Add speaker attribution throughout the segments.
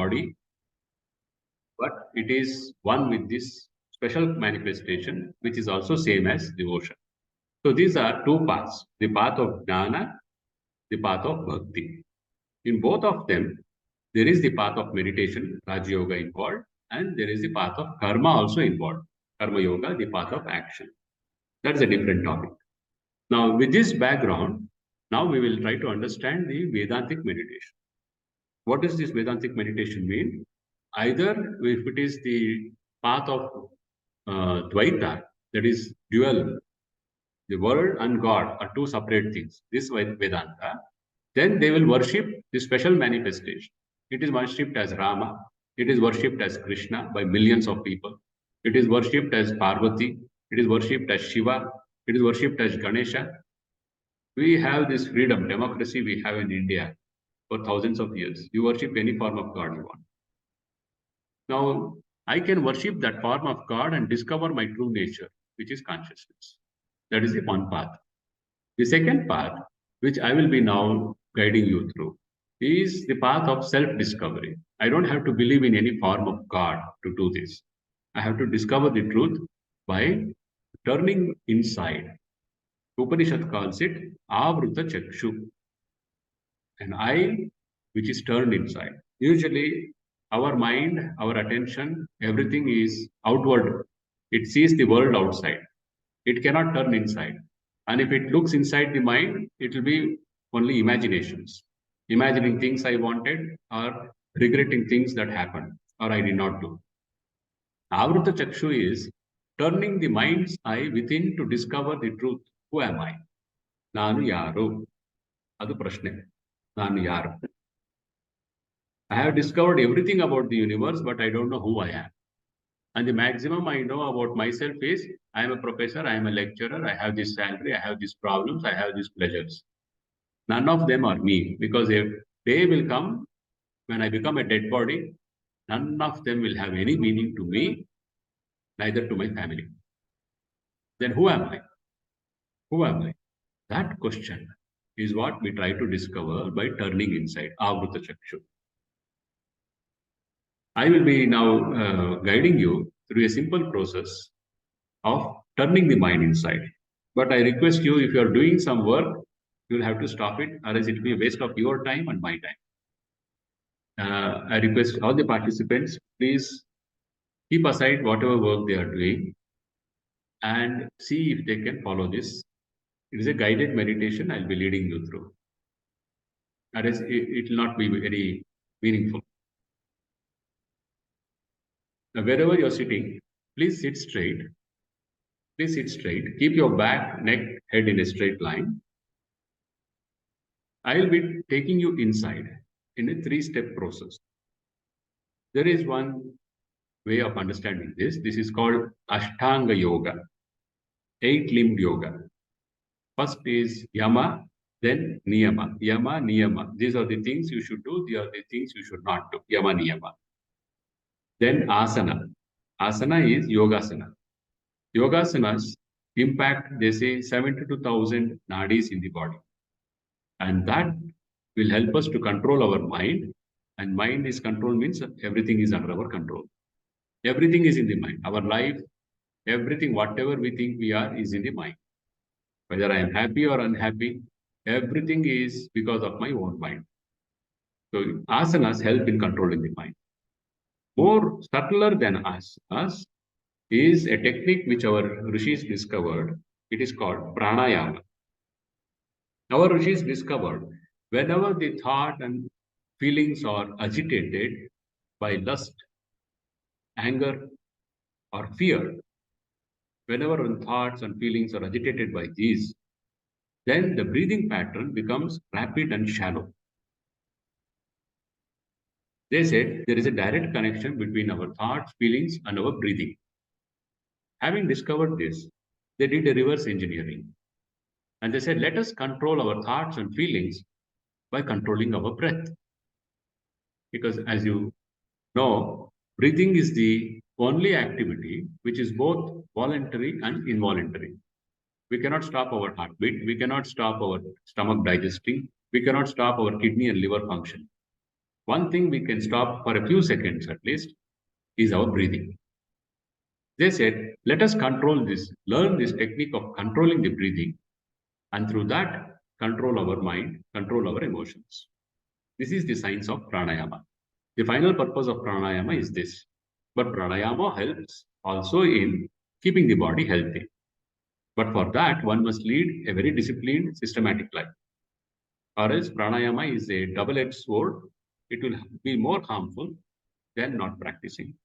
Speaker 1: body, but it is one with this special manifestation, which is also same as devotion. So these are two paths, the path of jnana, the path of bhakti. In both of them, there is the path of meditation, Raja Yoga involved, and there is the path of karma also involved. Karma Yoga, the path of action. That's a different topic. Now, with this background, now we will try to understand the Vedantic meditation. What does this Vedantic meditation mean? Either if it is the path of Dvaita, that is dual, the world and God are two separate things, this Vedanta, then they will worship the special manifestation. It is worshipped as Rama, it is worshipped as Krishna by millions of people, it is worshipped as Parvati, it is worshipped as Shiva, it is worshipped as Ganesha. We have this freedom, democracy we have in India for thousands of years. You worship any form of God you want. Now, I can worship that form of God and discover my true nature, which is consciousness. That is the one path. The second path, which I will be now guiding you through, is the path of self-discovery. I don't have to believe in any form of God to do this. I have to discover the truth by turning inside. Upanishad calls it Avruta Chakshu, an eye which is turned inside. Usually, our mind, our attention, everything is outward. It sees the world outside. It cannot turn inside. And if it looks inside the mind, it will be only imaginations. Imagining things I wanted or regretting things that happened or I did not do. Avruta Chakshu is turning the mind's eye within to discover the truth. Who am I? Nanu yaru. Adu prashne. Nanu yaru. I have discovered everything about the universe, but I don't know who I am. And the maximum I know about myself is I am a professor, I am a lecturer, I have this salary, I have these problems, I have these pleasures. None of them are me, because a day will come when I become a dead body, none of them will have any meaning to me, neither to my family. Then who am I? Who am I? That question is what we try to discover by turning inside, Avruta Chakshu. I will be now guiding you through a simple process of turning the mind inside. But I request you, if you are doing some work, you will have to stop it, otherwise it will be a waste of your time and my time. I request all the participants, please keep aside whatever work they are doing and see if they can follow this. It is a guided meditation I'll be leading you through. Otherwise, it will not be very meaningful. Now, wherever you're sitting, please sit straight. Please sit straight. Keep your back, neck, head in a straight line. I will be taking you inside in a three-step process. There is one way of understanding this. This is called Ashtanga Yoga, eight-limbed yoga. First is Yama, then Niyama. Yama, Niyama. These are the things you should do. These are the things you should not do. Yama, Niyama. Then Asana. Asana is Yogasana. Yogasanas impact, they say, 72,000 nadis in the body. And that will help us to control our mind. And mind is control means everything is under our control. Everything is in the mind. Our life, everything, whatever we think we are, is in the mind. Whether I am happy or unhappy, everything is because of my own mind. So asanas help in controlling the mind. More subtler than asanas is a technique which our rishis discovered. It is called pranayama. Our rishis discovered whenever the thought and feelings are agitated by lust, anger, or fear, whenever thoughts and feelings are agitated by these, then the breathing pattern becomes rapid and shallow. They said there is a direct connection between our thoughts, feelings, and our breathing. Having discovered this, they did a reverse engineering. And they said, let us control our thoughts and feelings by controlling our breath. Because as you know, breathing is the only activity which is both voluntary and involuntary. We cannot stop our heartbeat. We cannot stop our stomach digesting. We cannot stop our kidney and liver function. one thing we can stop for a few seconds at least is our breathing. They said, let us control this, learn this technique of controlling the breathing, and through that, control our mind, control our emotions. This is the science of pranayama. The final purpose of pranayama is this. But pranayama helps also in keeping the body healthy. But for that, one must lead a very disciplined, systematic life. Or else pranayama is a double-edged sword. It will be more harmful than not practicing.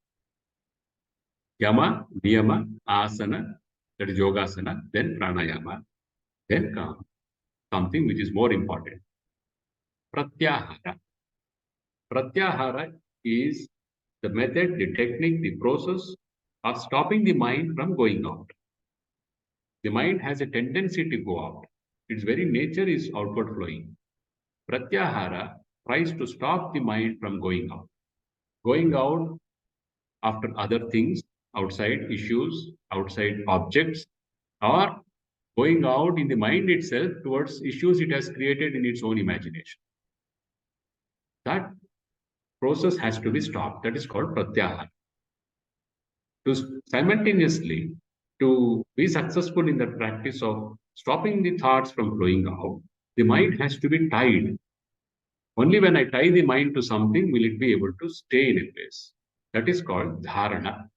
Speaker 1: Yama, niyama, asana, that is yogasana, then pranayama, then something which is more important. Pratyahara. Pratyahara is the method, the technique, the process of stopping the mind from going out. The mind has a tendency to go out. Its very nature is outward flowing. Pratyahara tries to stop the mind from going out. Going out after other things, outside issues, outside objects, or going out in the mind itself towards issues it has created in its own imagination. That process has to be stopped. That is called pratyahara. Simultaneously, to be successful in the practice of stopping the thoughts from flowing out, the mind has to be tied. Only when I tie the mind to something will it be able to stay in a place. That is called dharana.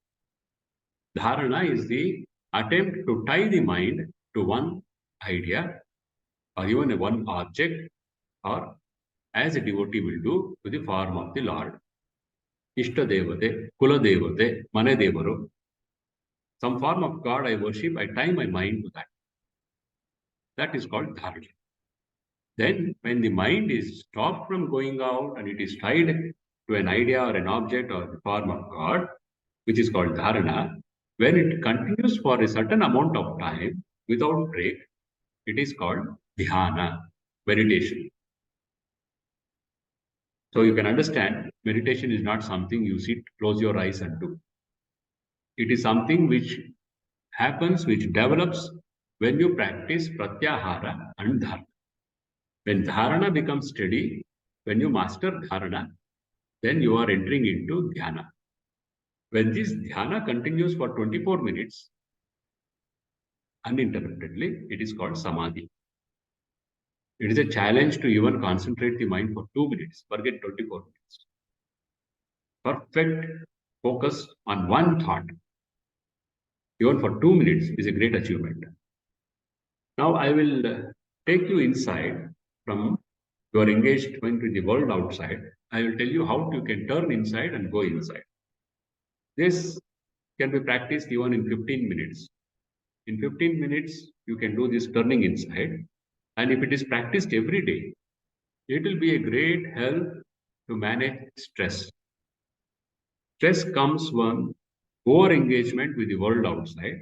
Speaker 1: Dharana is the attempt to tie the mind to one idea or even one object, or as a devotee will do, to the form of the Lord. Ishta devate, kula devate, mane devaru. Some form of God I worship, I tie my mind to that. That is called dharana. Then when the mind is stopped from going out and it is tied to an idea or an object or the form of God, which is called dharana, when it continues for a certain amount of time without break, it is called dhyana, meditation. So you can understand, meditation is not something you sit, close your eyes and do. It is something which happens, which develops when you practice pratyahara and dharana. When dharana becomes steady, when you master dharana, then you are entering into dhyana. When this dhyana continues for 24 minutes, uninterruptedly, it is called samadhi. It is a challenge to even concentrate the mind for 2 minutes, forget 24 minutes. Perfect focus on one thought, even for 2 minutes, is a great achievement. Now I will take you inside from your engagement with the world outside. I will tell you how you can turn inside and go inside. This can be practiced even in 15 minutes. In 15 minutes, you can do this turning inside. And if it is practiced every day, it will be a great help to manage stress. Stress comes when over engagement with the world outside,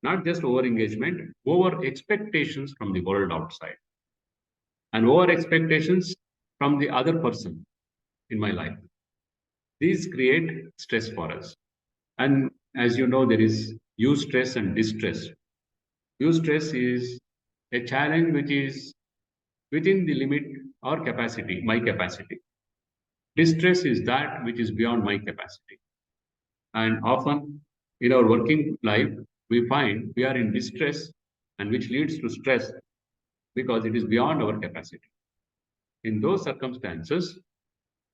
Speaker 1: not just over engagement, over expectations from the world outside, and over expectations from the other person in my life. These create stress for us. And as you know, there is eustress and distress. Eustress is a challenge which is within the limit or capacity, my capacity. Distress is that which is beyond my capacity. And often in our working life, we find we are in distress, and which leads to stress because it is beyond our capacity. In those circumstances,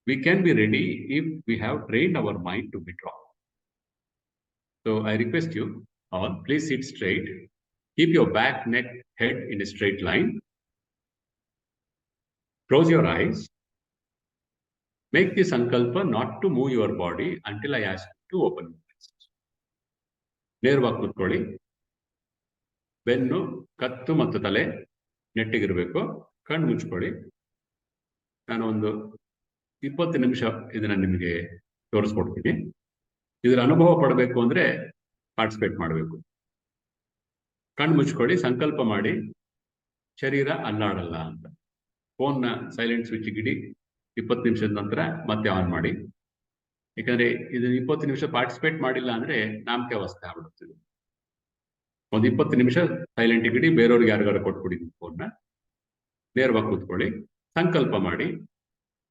Speaker 1: we can be ready if we have trained our mind to withdraw. So I request you all, please sit straight. Keep your back, neck, head in a straight line. Close your eyes. Make the sankalpa not to move your body until I ask you to open your eyes. ನೇರವಾಗಿ ಕೂತ್ಕೊಳ್ಳಿ. ಬೆನ್ನು, ಕತ್ತು ಮತ್ತು ತಲೆ ನೆಟ್ಟಿಗಿರಬೇಕು. ಕಣ್ಣು ಮುಚ್ಕೊಳ್ಳಿ. ನಾನು ಒಂದು 20 ನಿಮಿಷ ಇದನ್ನ ನಿಮಗೆ ತೋರಿಸ್ಕೊಡ್ತೀನಿ. ಇದರ ಅನುಭವ ಪಡಬೇಕು ಅಂದ್ರೆ ಪಾರ್ಟಿಸಿಪೇಟ್ ಮಾಡಬೇಕು. ಕಣ್ಣು ಮುಚ್ಕೊಳ್ಳಿ, ಸಂಕಲ್ಪ ಮಾಡಿ ಶರೀರ ಅಲ್ಲಾಡಲ್ಲ ಅಂತ. ಫೋನ್ನ ಸೈಲೆಂಟ್ ಸ್ವಿಚ್ ಇಡಿ. 20 ನಿಮಿಷದ ನಂತರ ಮತ್ತೆ ಆನ್ ಮಾಡಿ. ಯಾಕಂದ್ರೆ ಇದು 20 ನಿಮಿಷ ಪಾರ್ಟಿಸಿಪೇಟ್ ಮಾಡಿಲ್ಲ ಅಂದ್ರೆ ನಾಮಕಾವಸ್ಥೆ ಆಗ್ಬಿಡುತ್ತದೆ. ಒಂದು 20 ನಿಮಿಷ ಸೈಲೆಂಟ್ ಇಡಿ, ಬೇರೆಯವ್ರಿಗೆ ಯಾರಿಗಾರು ಕೊಟ್ಬಿಡಿ ಫೋನ್ನ. ನೇರವಾಗಿ ಕೂತ್ಕೊಳ್ಳಿ, ಸಂಕಲ್ಪ ಮಾಡಿ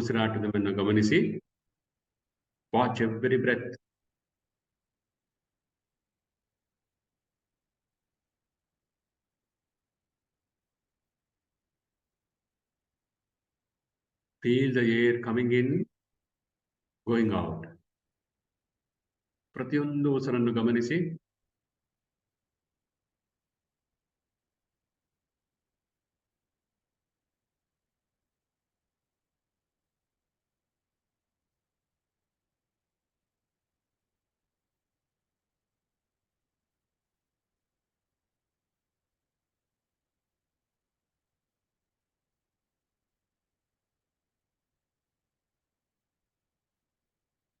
Speaker 1: ಉಸಿರಾಟವನ್ನು ಗಮನಿಸಿ. Watch every breath. Feel the air coming in, going out. ಪ್ರತಿಯೊಂದು ಉಸಿರನ್ನು ಗಮನಿಸಿ.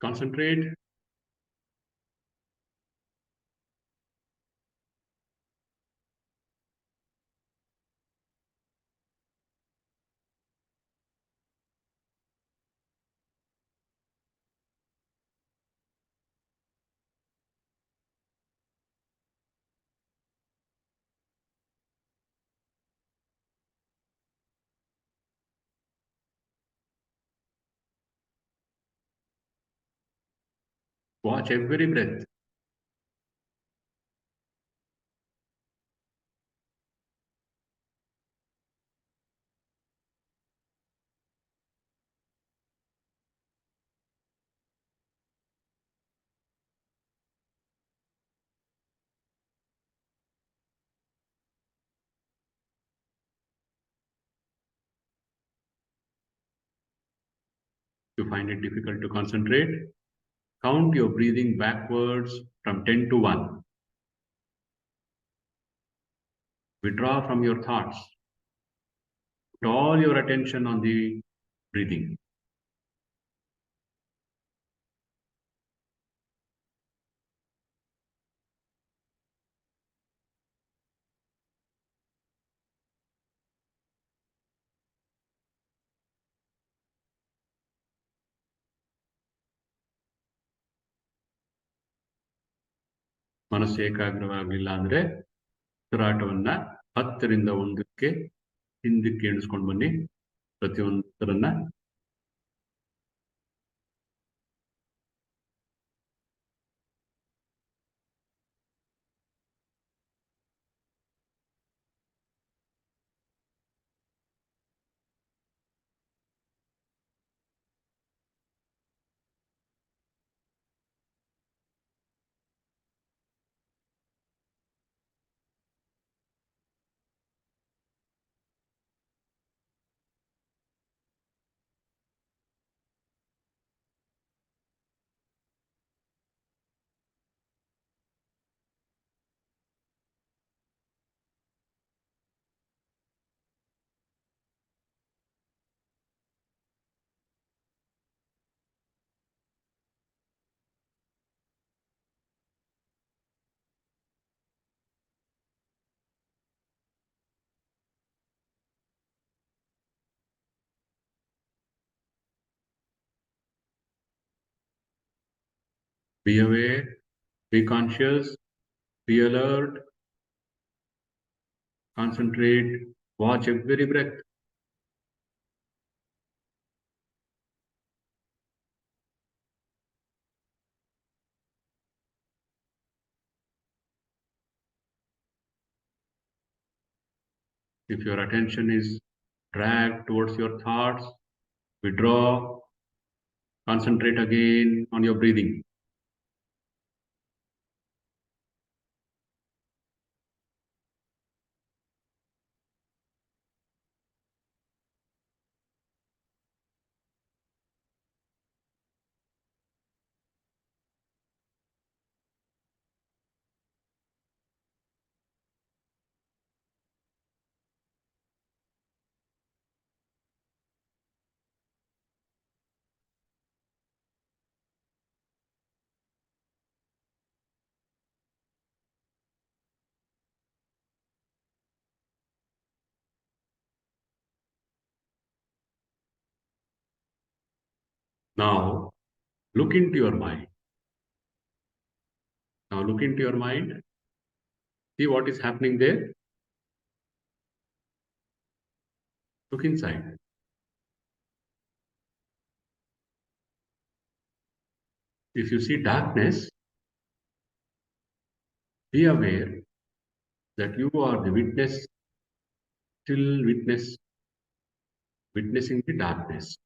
Speaker 1: Concentrate. Watch every breath. You find it difficult to concentrate? Count your breathing backwards from 10 to 1. Withdraw from your thoughts. Put all your attention on the breathing. ಮನಸ್ಸು ಏಕಾಗ್ರವಾಗಲಿಲ್ಲ ಅಂದ್ರೆ ಉಸಿರಾಟವನ್ನ 10ರಿಂದ 1ಕ್ಕೆ ಹಿಂದಕ್ಕೆ ಎಣಿಸ್ಕೊಂಡು ಬನ್ನಿ. ಪ್ರತಿಯೊಂದರನ್ನ be aware, be conscious, be alert, concentrate, watch every breath. If your attention is dragged towards your thoughts, withdraw, concentrate again on your breathing. Now, look into your mind. Now, look into your mind. See what is happening there. Look inside. If you see darkness, be aware that you are the witness, still witnessing the darkness.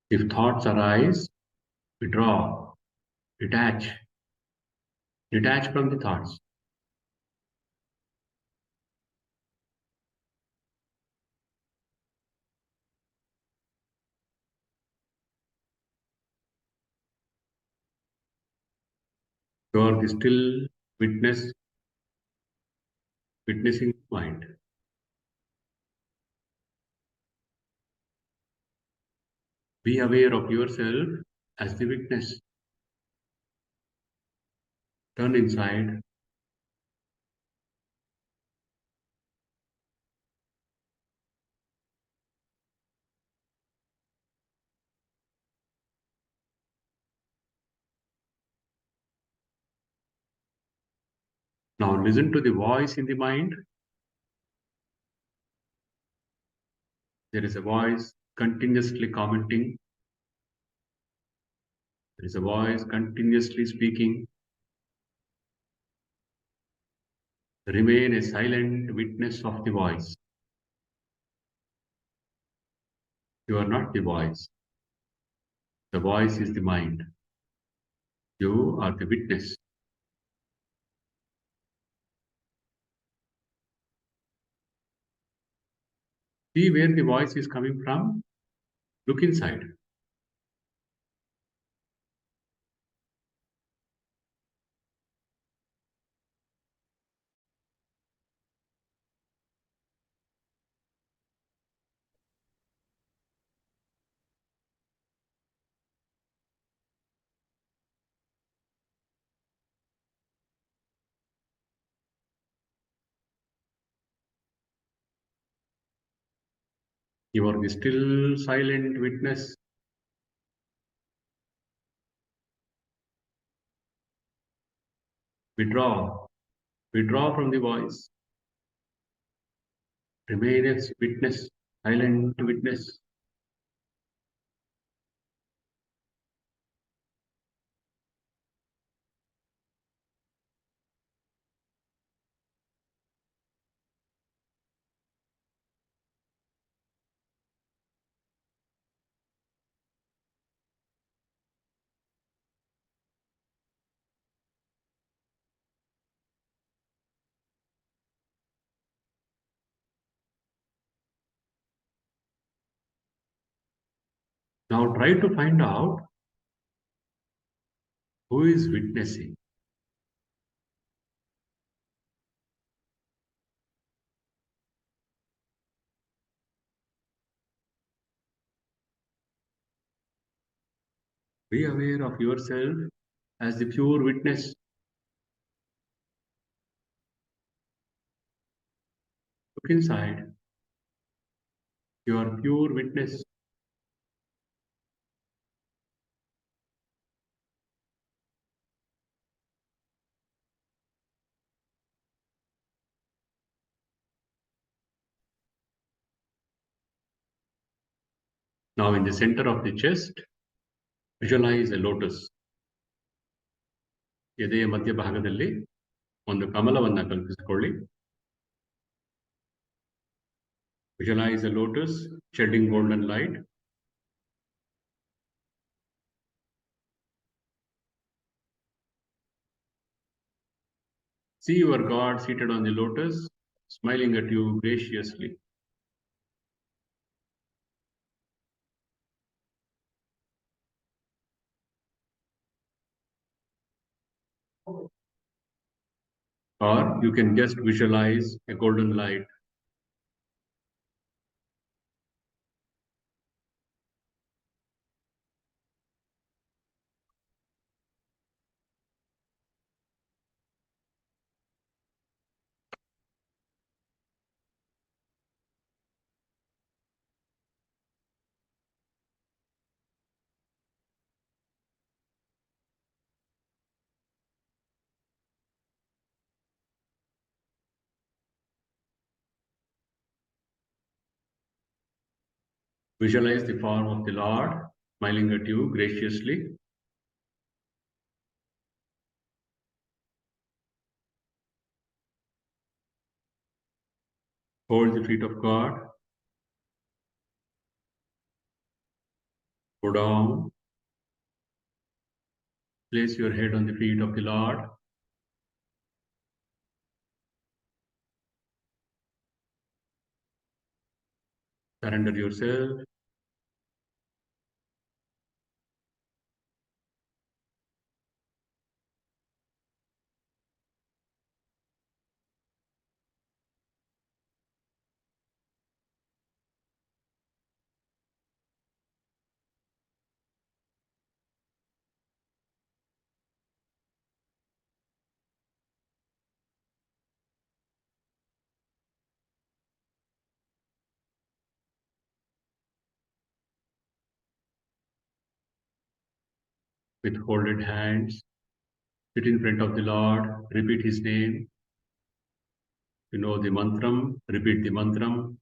Speaker 1: If thoughts arise, withdraw, detach, detach from the thoughts. You are the still witnessing mind. Be aware of yourself as the witness. Turn inside. Now listen to the voice in the mind. There is a voice continuously commenting. There is a voice continuously speaking. Remain a silent witness of the voice. You are not the voice. The voice is the mind. You are the witness. See where the voice is coming from. Look inside. You are the still silent witness. Withdraw. Withdraw from the voice. Remain as witness. Silent witness. Now try to find out who is witnessing. Be aware of yourself as the pure witness. Look inside. You are pure witness. Now in the center of the chest, visualize a lotus. ಎದೆಯ ಮಧ್ಯಭಾಗದಲ್ಲಿ ಒಂದು ಕಮಲವನ್ನು ಕಲ್ಪಿಸಿಕೊಳ್ಳಿ. Visualize a lotus shedding golden light. See your God seated on the lotus, smiling at you graciously. Or you can just visualize a golden light. Visualize the form of the Lord smiling at you graciously. Hold the feet of God. Go down. Place your head on the feet of the Lord. Surrender yourself. With folded hands, sit in front of the Lord. Repeat His name. You know the mantram. Repeat the mantram.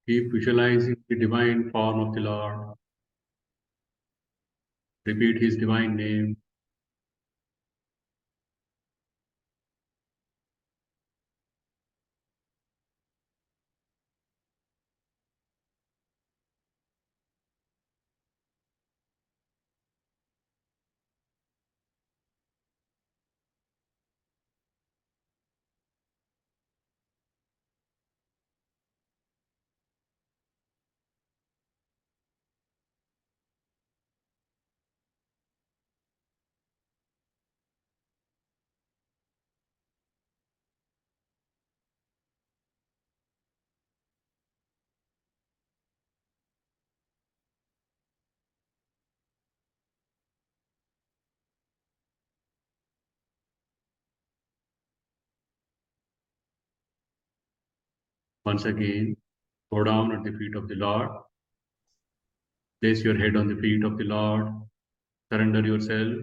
Speaker 1: Keep visualizing the divine form of the Lord. Repeat His divine name. Once again, go down at the feet of the Lord. Place your head on the feet of the Lord. Surrender yourself.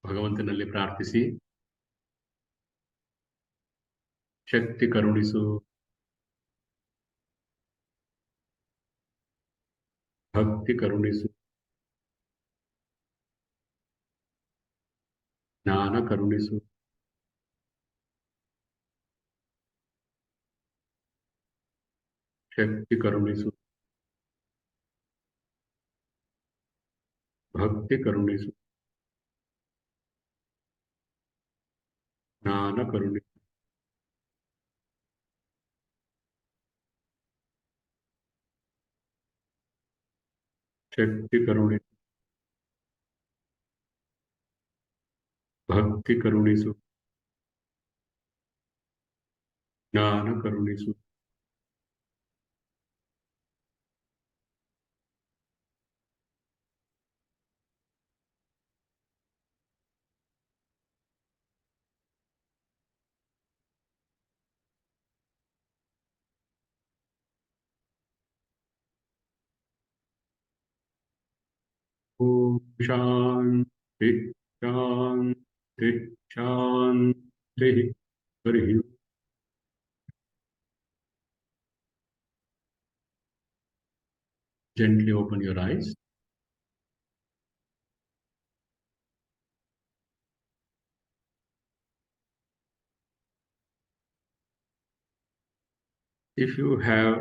Speaker 1: ಭಗವಂತನಲ್ಲಿ ಪ್ರಾರ್ಥಿಸಿ. ಶಕ್ತಿ ಕರುಣಿಸು. ಭಕ್ತಿ ಕರುಣಿಸು. ಜ್ಞಾನ ಕರುಣಿಸು. ಶಕ್ತಿ ಕರುಣಿಸು. ಭಕ್ತಿ ಕರುಣಿಸು. ಜ್ಞಾನ ಕರುಣಿಸು. ಶಕ್ತಿ ಕರುಣಿಸು. ಭಕ್ತಿ ಕರುಣಿಸು. ಜ್ಞಾನ ಕರುಣಿಸು. ಓಂ ಶಾಂತಿ ಶಾಂತಿ ಶಾಂತಿ. ಹರಿ ಓಂ. Gently open your eyes. If you have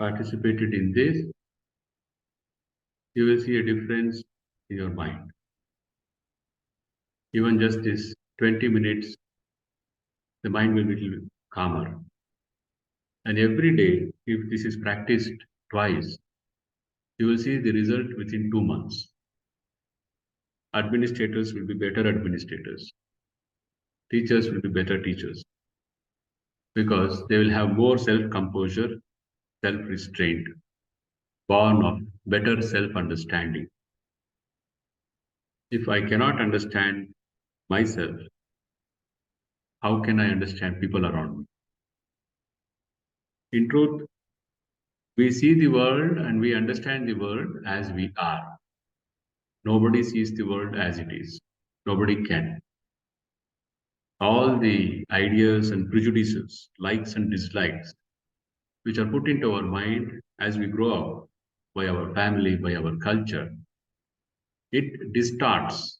Speaker 1: participated in this, you will see a difference in your mind. Even just this 20 minutes, the mind will be a little calmer. And every day, if this is practiced twice, you will see the result within 2 months. Administrators will be better administrators. Teachers will be better teachers because they will have more self-composure, self-restraint, born of better self-understanding. If I cannot understand myself, how can I understand people around me? In truth, we see the world and we understand the world as we are. Nobody sees the world as it is. Nobody can. All the ideas and prejudices, likes and dislikes, which are put into our mind as we grow up by our family, by our culture, it distorts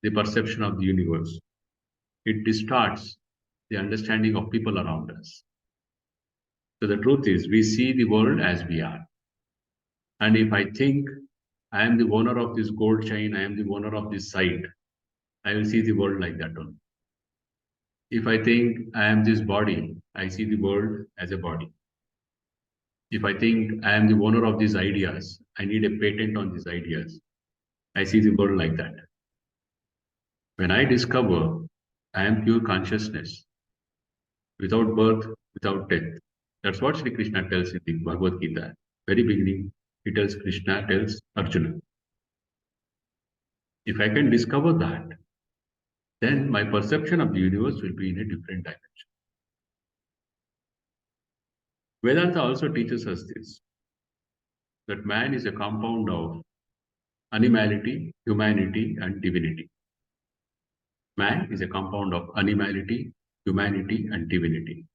Speaker 1: the perception of the universe. It distorts the understanding of people around us. So the truth is, we see the world as we are. And if I think I am the owner of this gold chain, I am the owner of this site, I will see the world like that only. If I think I am this body, I see the world as a body. If I think I am the owner of these ideas, I need a patent on these ideas, I see the world like that. When I discover I am pure consciousness, without birth, without death, that's what Sri Krishna tells in the Bhagavad Gita. Very beginning, Krishna tells Arjuna. If I can discover that, then my perception of the universe will be in a different dimension. Vedanta also teaches us this, that man is a compound of animality, humanity, and divinity. Man is a compound of animality, humanity, and divinity.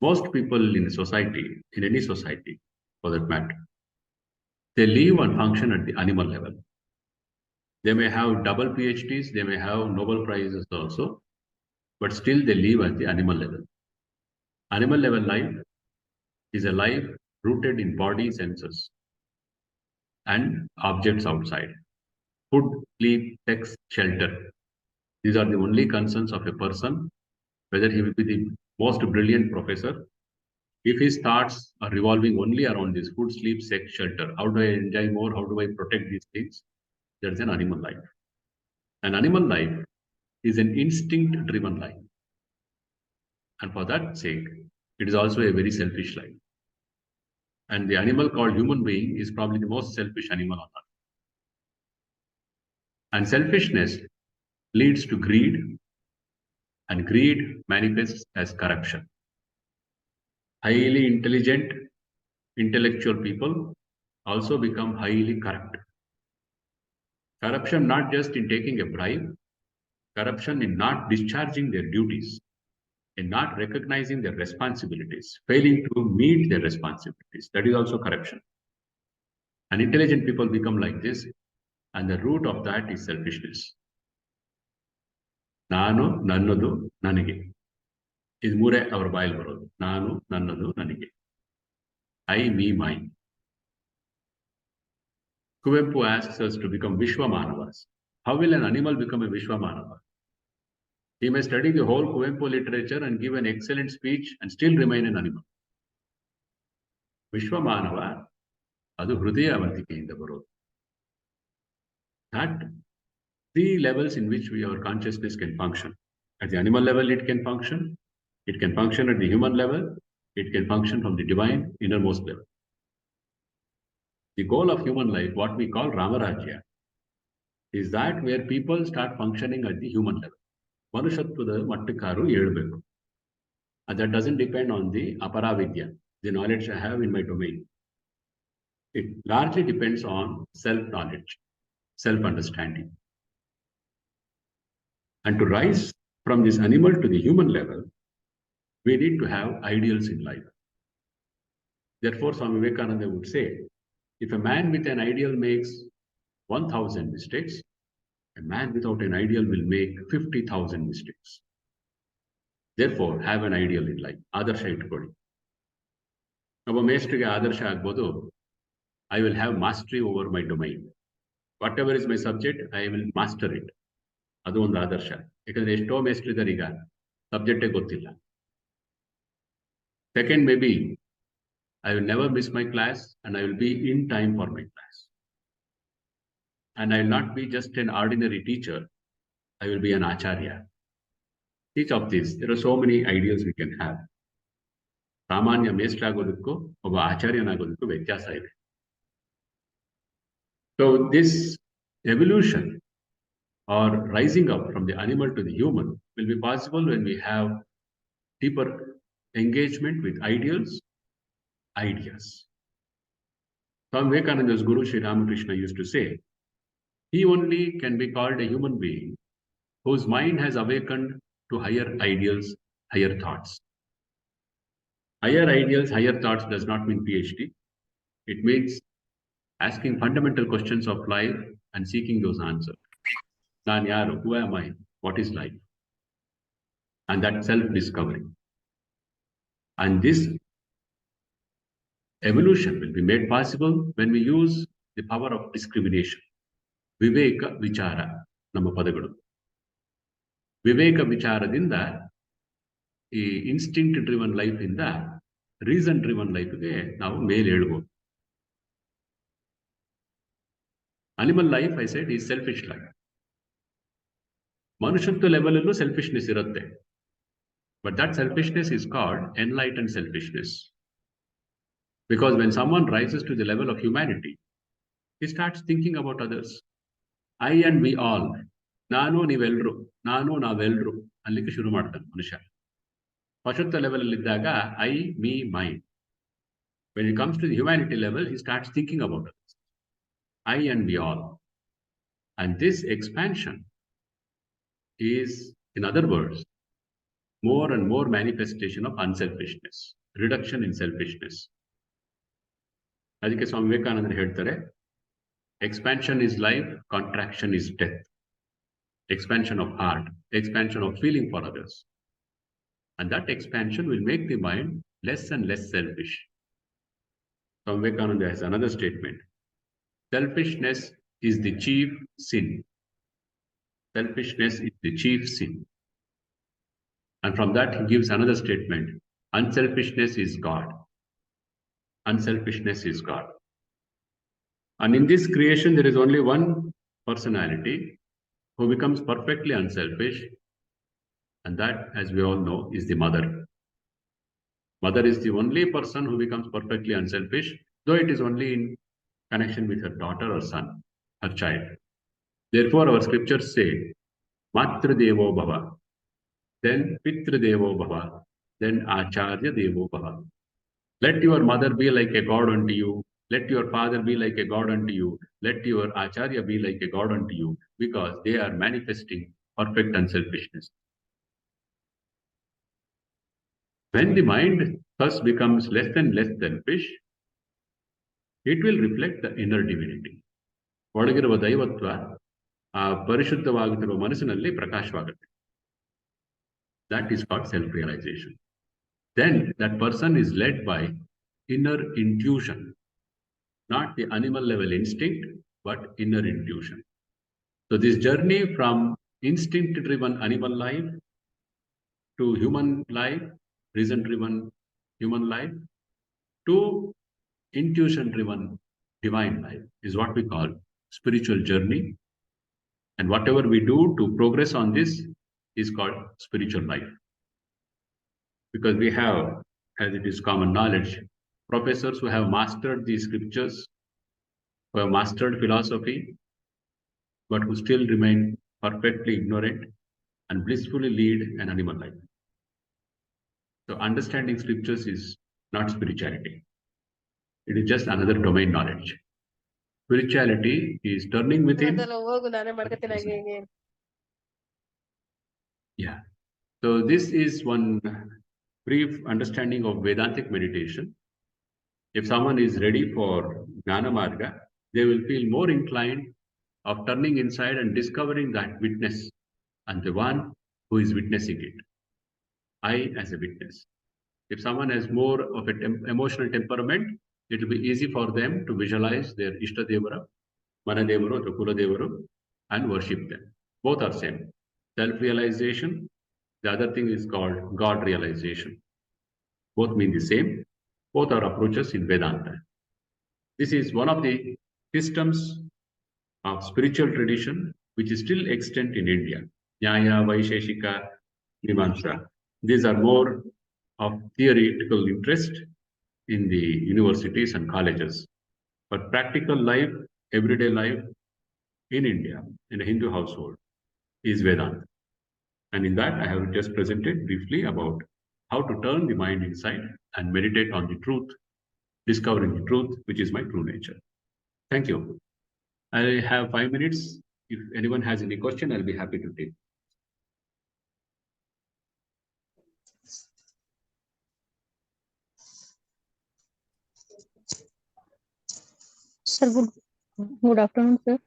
Speaker 1: Most people in a society, in any society for that matter, they live and function at the animal level. They may have double PhDs, they may have Nobel Prizes also, but still they live at the animal level. Animal level life is a life rooted in body senses and objects outside. Food, sleep, sex, shelter. These are the only concerns of a person, whether he will be the most brilliant professor. If his thoughts are revolving only around this food, sleep, sex, shelter, how do I enjoy more? How do I protect these things? That's an animal life. An animal life is an instinct-driven life. And for that sake, it is also a very selfish life. And the animal called human being is probably the most selfish animal on earth. And selfishness leads to greed, and greed manifests as corruption. Highly intelligent, intellectual people also become highly corrupt. Corruption not just in taking a bribe, corruption in not discharging their duties, in not recognizing their responsibilities, failing to meet their responsibilities. That is also corruption. And intelligent people become like this, and the root of that is selfishness. Nano, nannadu, nanage. Is ಮೂರೇ ಅವರ ಬಾಯಲ್ಲಿ ಬರೋದು. ನಾನು, ನನ್ನದು, ನನಗೆ. I, me, mine. Kuvempu asks us to become Vishwamanavas. How will an animal become a Vishwamanava? He may study the whole Kuvempu literature and give an excellent speech and still remain an animal. Vishwamanava, ಅದು ಹೃದಯಾವಂತಿಕೆಯಿಂದ ಬರೋದು. That three levels in which our consciousness can function. At the animal level, it can function. It can function at the human level. It can function from the divine innermost level. The goal of human life, what we call Ramarajya, is that where people start functioning at the human level. Manushatvada mattikaru elbeku. And that doesn't depend on the aparavidya, the knowledge I have in my domain. It largely depends on self-knowledge, self-understanding. And to rise from this animal to the human level, we need to have ideals in life. Therefore, Swami Vivekananda would say, if a man with an ideal makes 1,000 mistakes, a man without an ideal will make 50,000 mistakes. Therefore, have an ideal in life. Adarsha itkodi. Obba ಮೇಷ್ಟ್ರಿಗೆ ಆದರ್ಶ ಆಗ್ಬೋದು, I will have mastery over my domain. Whatever is my subject, I will master it. ಅದು ಒಂದು ಆದರ್ಶ. ಯಾಕಂದ್ರೆ ಎಷ್ಟೋ ಮೇಸ್ಟ್ರಿದ್ದಾರೆ ಈಗ ಸಬ್ಜೆಕ್ಟೇ ಗೊತ್ತಿಲ್ಲ. Second, maybe I will never miss my class and I will be in time for my class. And I will not be just an ordinary teacher, I will be an acharya. Each of these, there are so many ideas we can have. ಸಾಮಾನ್ಯ ಮೇಷ್ಟ್ರಾಗೋದಕ್ಕೂ ಒಬ್ಬ ಆಚಾರ್ಯನಾಗೋದಕ್ಕೂ ವ್ಯತ್ಯಾಸ ಇದೆ. So this evolution or rising up from the animal to the human will be possible when we have deeper engagement with ideas. Swami Vivekananda's Guru Sri Ramakrishna used to say, he only can be called a human being whose mind has awakened to higher ideals, higher thoughts. Higher ideals, higher thoughts does not mean PhD. It means asking fundamental questions of life and seeking those answers. Naan yaru, who am I? What is life? And that self-discovery. And this evolution will be made possible when we use the power of discrimination. Viveka vichara, ನಮ್ಮ ಪದಗಳು. ವಿವೇಕ ವಿಚಾರದಿಂದ ಈ instinct driven life ಇಂದ reason driven ಲೈಫ್ಗೆ ನಾವು ಮೇಲೆ ಹೇಳ್ಬೋದು. Animal life I said is selfish life. ಮನುಷ್ಯತ್ವ level ಅಲ್ಲೂ selfishness ಇರುತ್ತೆ. But that selfishness is called enlightened selfishness. Because when someone rises to the level of humanity, he starts thinking about others. I and we all. ನಾನು ನೀವೆಲ್ಲರೂ, ನಾನು ನಾವೆಲ್ಲರೂ ಅಲ್ಲಿಗೆ ಶುರು ಮಾಡ್ತಾನೆ ಮನುಷ್ಯ. ಪಶುತ್ವ ಲೆವೆಲ್ ಇದ್ದಾಗ I, me, main. When it comes to the humanity level, he starts thinking about others. I and we all. And this expansion is, in other words, more and more manifestation of unselfishness, reduction in selfishness. ಅದಕ್ಕೆ ಸ್ವಾಮಿ ವಿವೇಕಾನಂದರು ಹೇಳ್ತಾರೆ, expansion is life, contraction is death. Expansion of heart, expansion of feeling for others. And that expansion will make the mind less and less selfish. Swami Vivekananda has another statement. Selfishness is the chief sin. Selfishness is the chief sin. And from that he gives another statement. Unselfishness is God. Unselfishness is God. And in this creation there is only one personality who becomes perfectly unselfish, and that, as we all know, is the mother. Mother is the only person who becomes perfectly unselfish, though it is only in connection with her daughter or son, her child. Therefore, our scriptures say, Matru Devo Bhava, then Pitru Devo Bhava, then Acharya Devo Bhava. Let your mother be like a god unto you. Let your father be like a god unto you. Let your Acharya be like a god unto you, because they are manifesting perfect unselfishness. When the mind thus becomes less and less selfish, it will reflect the inner divinity. ಒಳಗಿರುವ ದೈವತ್ವ ಆ ಪರಿಶುದ್ಧವಾಗುತ್ತಿರುವ ಮನಸ್ಸಿನಲ್ಲಿ ಪ್ರಕಾಶವಾಗುತ್ತೆ. That is called self-realization. Then that person is led by inner intuition. Not the animal level instinct, but inner intuition. So this journey from instinct-driven animal life to human life, reason-driven human life, to intuition-driven divine life is what we call spiritual journey. And whatever we do to progress on this is called spiritual life. Because we have, as it is common knowledge, professors who have mastered the scriptures, who have mastered philosophy, but who still remain perfectly ignorant and blissfully lead an animal life. So understanding scriptures is not spirituality. It is just another domain knowledge. Spirituality is turning within. Yeah. So this is one brief understanding of Vedantic meditation. If someone is ready for Jnana Marga, they will feel more inclined of turning inside and discovering that witness and the one who is witnessing it. I as a witness. If someone has more of an emotional temperament, it will be easy for them to visualize their Ishtadevara, Manadevaru, or Kuladevaru, and worship them. Both are same. self-realization. The other thing is called God realization. Both mean the same. Both are approaches in Vedanta. This is one of the systems of spiritual tradition which is still extant in India. Nyaya, Vaisheshika, Mimamsa. These are more of theoretical interest in the universities and colleges. But practical life, everyday life in India, in a Hindu household, is Vedanta. And in that, I have just presented briefly about how to turn the mind inside and meditate on the truth, discovering the truth, which is my true nature. Thank you. I have 5 minutes. If anyone has any question, I'll be happy to take.
Speaker 2: Sir, good afternoon, sir.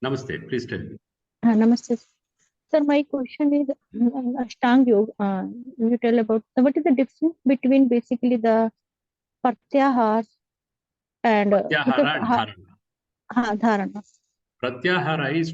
Speaker 1: Namaste. Please tell me.
Speaker 2: Namaste. Sir, my question is Ashtanga Yoga. You tell about what is the difference between basically the Pratyahara and
Speaker 1: Pratyahara and Dharana.
Speaker 2: Dharana.
Speaker 1: Pratyahara is